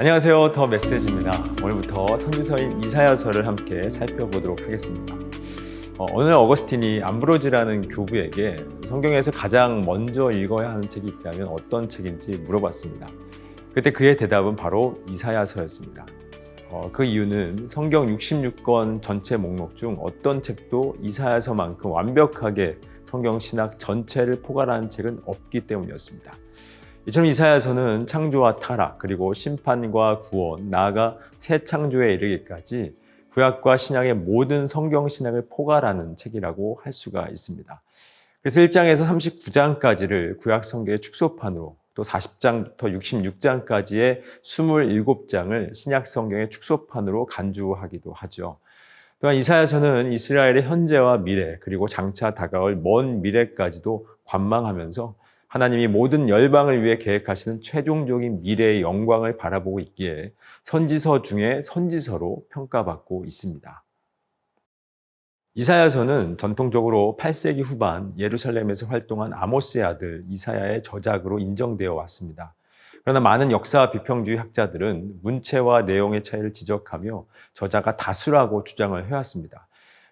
안녕하세요. 더 메시지입니다. 오늘부터 선지서인 이사야서를 함께 살펴보도록 하겠습니다. 오늘 어거스틴이 암브로지라는 교부에게 성경에서 가장 먼저 읽어야 하는 책이 있다면 어떤 책인지 물어봤습니다. 그때 그의 대답은 바로 이사야서였습니다. 그 이유는 성경 66권 전체 목록 중 어떤 책도 이사야서만큼 완벽하게 성경 신학 전체를 포괄하는 책은 없기 때문이었습니다. 이처럼 이사야서는 창조와 타락, 그리고 심판과 구원, 나아가 새 창조에 이르기까지 구약과 신약의 모든 성경 신학을 포괄하는 책이라고 할 수가 있습니다. 그래서 1장에서 39장까지를 구약 성경의 축소판으로, 또 40장부터 66장까지의 27장을 신약 성경의 축소판으로 간주하기도 하죠. 또한 이사야서는 이스라엘의 현재와 미래, 그리고 장차 다가올 먼 미래까지도 관망하면서 하나님이 모든 열방을 위해 계획하시는 최종적인 미래의 영광을 바라보고 있기에 선지서 중에 선지서로 평가받고 있습니다. 이사야서는 전통적으로 8세기 후반 예루살렘에서 활동한 아모스의 아들 이사야의 저작으로 인정되어 왔습니다. 그러나 많은 역사 비평주의 학자들은 문체와 내용의 차이를 지적하며 저자가 다수라고 주장을 해왔습니다.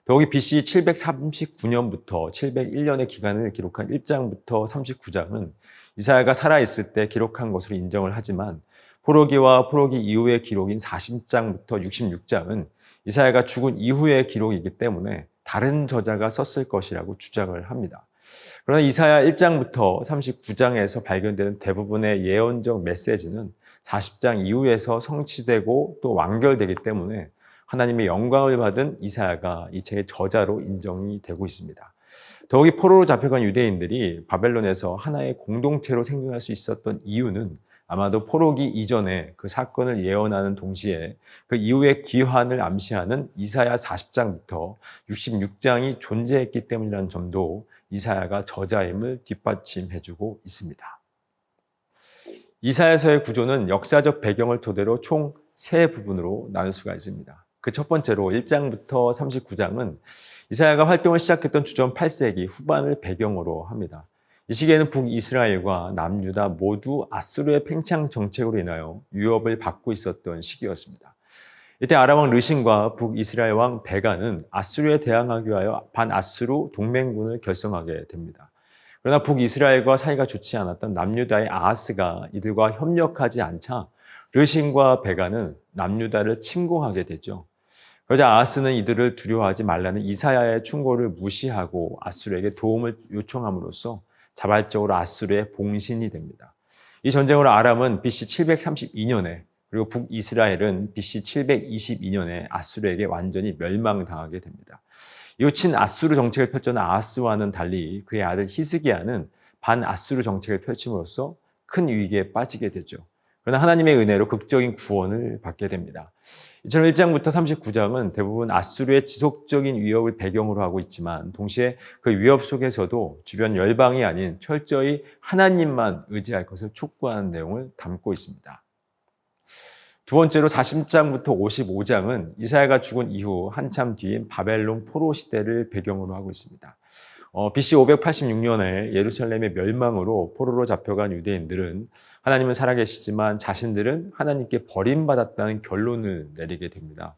더욱이 BC 739년부터 701년의 기간을 기록한 1장부터 39장은 이사야가 살아있을 때 기록한 것으로 인정을 하지만 포로기와 포로기 이후의 기록인 40장부터 66장은 이사야가 죽은 이후의 기록이기 때문에 다른 저자가 썼을 것이라고 주장을 합니다. 그러나 이사야 1장부터 39장에서 발견되는 대부분의 예언적 메시지는 40장 이후에서 성취되고 또 완결되기 때문에 하나님의 영광을 받은 이사야가 이 책의 저자로 인정이 되고 있습니다. 더욱이 포로로 잡혀간 유대인들이 바벨론에서 하나의 공동체로 생존할 수 있었던 이유는 아마도 포로기 이전에 그 사건을 예언하는 동시에 그 이후의 기환을 암시하는 이사야 40장부터 66장이 존재했기 때문이라는 점도 이사야가 저자임을 뒷받침해주고 있습니다. 이사야서의 구조는 역사적 배경을 토대로 총 3부분으로 나눌 수가 있습니다. 그 첫 번째로 1장부터 39장은 이사야가 활동을 시작했던 주전 8세기 후반을 배경으로 합니다. 이 시기에는 북이스라엘과 남유다 모두 아수르의 팽창 정책으로 인하여 위협을 받고 있었던 시기였습니다. 이때 아람 왕 르신과 북이스라엘 왕 베가는 아수르에 대항하기 위하여 반아수르 동맹군을 결성하게 됩니다. 그러나 북이스라엘과 사이가 좋지 않았던 남유다의 아하스가 이들과 협력하지 않자 르신과 베가는 남유다를 침공하게 되죠. 그러자 아하스는 이들을 두려워하지 말라는 이사야의 충고를 무시하고 아수르에게 도움을 요청함으로써 자발적으로 아수르의 봉신이 됩니다. 이 전쟁으로 아람은 BC 732년에 그리고 북이스라엘은 BC 722년에 아수르에게 완전히 멸망당하게 됩니다. 이후 친아수르 정책을 펼쳤던 아하스와는 달리 그의 아들 히스기야는 반아수르 정책을 펼침으로써 큰 위기에 빠지게 되죠. 그러나 하나님의 은혜로 극적인 구원을 받게 됩니다. 이처럼 1장부터 39장은 대부분 아수르의 지속적인 위협을 배경으로 하고 있지만 동시에 그 위협 속에서도 주변 열방이 아닌 철저히 하나님만 의지할 것을 촉구하는 내용을 담고 있습니다. 두 번째로 40장부터 55장은 이사야가 죽은 이후 한참 뒤인 바벨론 포로 시대를 배경으로 하고 있습니다. BC 586년에 예루살렘의 멸망으로 포로로 잡혀간 유대인들은 하나님은 살아계시지만 자신들은 하나님께 버림받았다는 결론을 내리게 됩니다.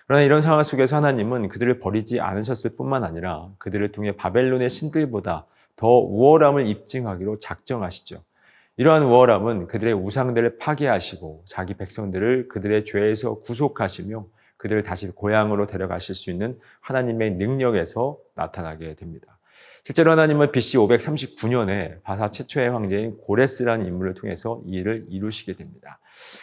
그러나 이런 상황 속에서 하나님은 그들을 버리지 않으셨을 뿐만 아니라 그들을 통해 바벨론의 신들보다 더 우월함을 입증하기로 작정하시죠. 이러한 우월함은 그들의 우상들을 파괴하시고 자기 백성들을 그들의 죄에서 구속하시며 그들을 다시 고향으로 데려가실 수 있는 하나님의 능력에서 나타나게 됩니다. 실제로 하나님은 BC 539년에 바사 최초의 황제인 고레스라는 인물을 통해서 이 일을 이루시게 됩니다.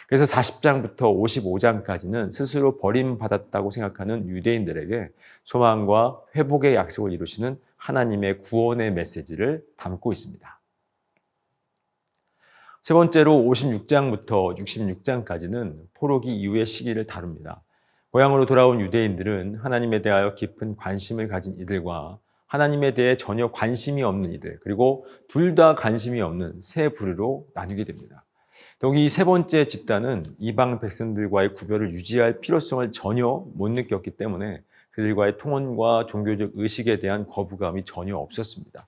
그래서 40장부터 55장까지는 스스로 버림받았다고 생각하는 유대인들에게 소망과 회복의 약속을 이루시는 하나님의 구원의 메시지를 담고 있습니다. 세 번째로 56장부터 66장까지는 포로기 이후의 시기를 다룹니다. 고향으로 돌아온 유대인들은 하나님에 대하여 깊은 관심을 가진 이들과 하나님에 대해 전혀 관심이 없는 이들, 그리고 둘 다 관심이 없는 세 부류로 나뉘게 됩니다. 더욱이 세 번째 집단은 이방 백성들과의 구별을 유지할 필요성을 전혀 못 느꼈기 때문에 그들과의 통혼과 종교적 의식에 대한 거부감이 전혀 없었습니다.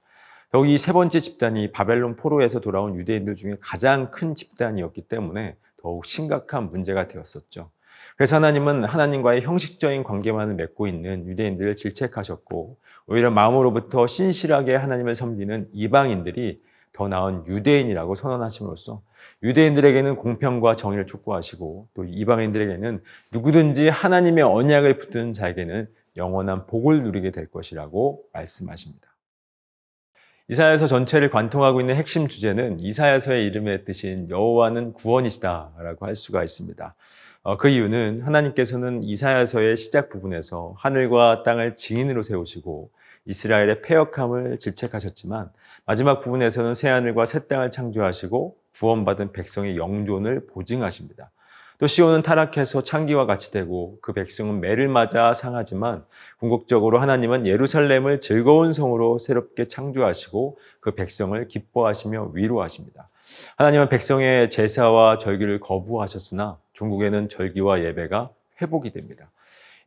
더욱이 세 번째 집단이 바벨론 포로에서 돌아온 유대인들 중에 가장 큰 집단이었기 때문에 더욱 심각한 문제가 되었었죠. 그래서 하나님은 하나님과의 형식적인 관계만을 맺고 있는 유대인들을 질책하셨고, 오히려 마음으로부터 신실하게 하나님을 섬기는 이방인들이 더 나은 유대인이라고 선언하심으로써 유대인들에게는 공평과 정의를 촉구하시고, 또 이방인들에게는 누구든지 하나님의 언약을 붙드는 자에게는 영원한 복을 누리게 될 것이라고 말씀하십니다. 이사야서 전체를 관통하고 있는 핵심 주제는 이사야서의 이름의 뜻인 여호와는 구원이시다라고 할 수가 있습니다. 그 이유는 하나님께서는 이사야서의 시작 부분에서 하늘과 땅을 증인으로 세우시고 이스라엘의 패역함을 질책하셨지만, 마지막 부분에서는 새하늘과 새 땅을 창조하시고 구원받은 백성의 영존을 보증하십니다. 또 시온은 타락해서 창기와 같이 되고 그 백성은 매를 맞아 상하지만, 궁극적으로 하나님은 예루살렘을 즐거운 성으로 새롭게 창조하시고 그 백성을 기뻐하시며 위로하십니다. 하나님은 백성의 제사와 절기를 거부하셨으나 종국에는 절기와 예배가 회복이 됩니다.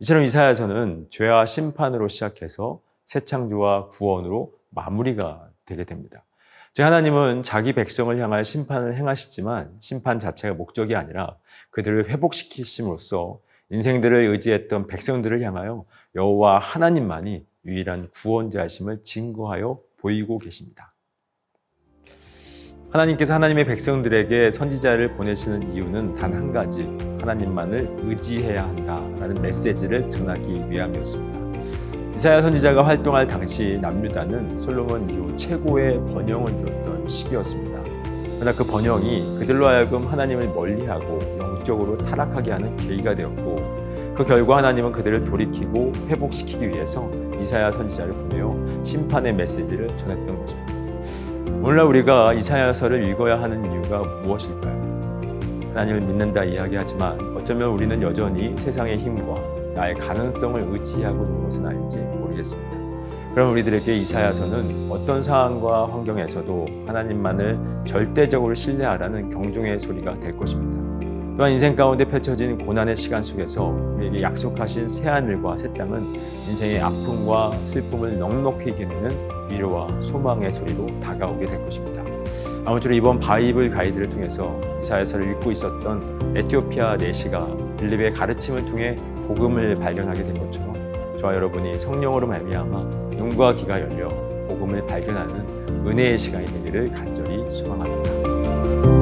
이처럼 이사야서는 죄와 심판으로 시작해서 새 창조와 구원으로 마무리가 되게 됩니다. 즉, 하나님은 자기 백성을 향하여 심판을 행하시지만 심판 자체가 목적이 아니라 그들을 회복시키심으로써 인생들을 의지했던 백성들을 향하여 여호와 하나님만이 유일한 구원자이심을 증거하여 보이고 계십니다. 하나님께서 하나님의 백성들에게 선지자를 보내시는 이유는 단 한 가지, 하나님만을 의지해야 한다라는 메시지를 전하기 위함이었습니다. 이사야 선지자가 활동할 당시 남유다는 솔로몬 이후 최고의 번영을 이뤘던 시기였습니다. 그러나 그 번영이 그들로 하여금 하나님을 멀리하고 영적으로 타락하게 하는 계기가 되었고, 그 결과 하나님은 그들을 돌이키고 회복시키기 위해서 이사야 선지자를 보내어 심판의 메시지를 전했던 것입니다. 오늘날 우리가 이사야서를 읽어야 하는 이유가 무엇일까요? 하나님을 믿는다 이야기하지만 어쩌면 우리는 여전히 세상의 힘과 나의 가능성을 의지하고 있는 것은 아닌지 모르겠습니다. 그럼 우리들에게 이사야서는 어떤 상황과 환경에서도 하나님만을 절대적으로 신뢰하라는 경종의 소리가 될 것입니다. 또한 인생 가운데 펼쳐진 고난의 시간 속에서 우리에게 약속하신 새하늘과 새 땅은 인생의 아픔과 슬픔을 넉넉히 이겨내는 위로와 소망의 소리로 다가오게 될 것입니다. 아무쪼록 이번 바이블 가이드를 통해서 이사야서를 읽고 있었던 에티오피아 내시가 빌립의 가르침을 통해 복음을 발견하게 된 것처럼 저와 여러분이 성령으로 말미암아 눈과 귀가 열려 복음을 발견하는 은혜의 시간이 되기를 간절히 소망합니다.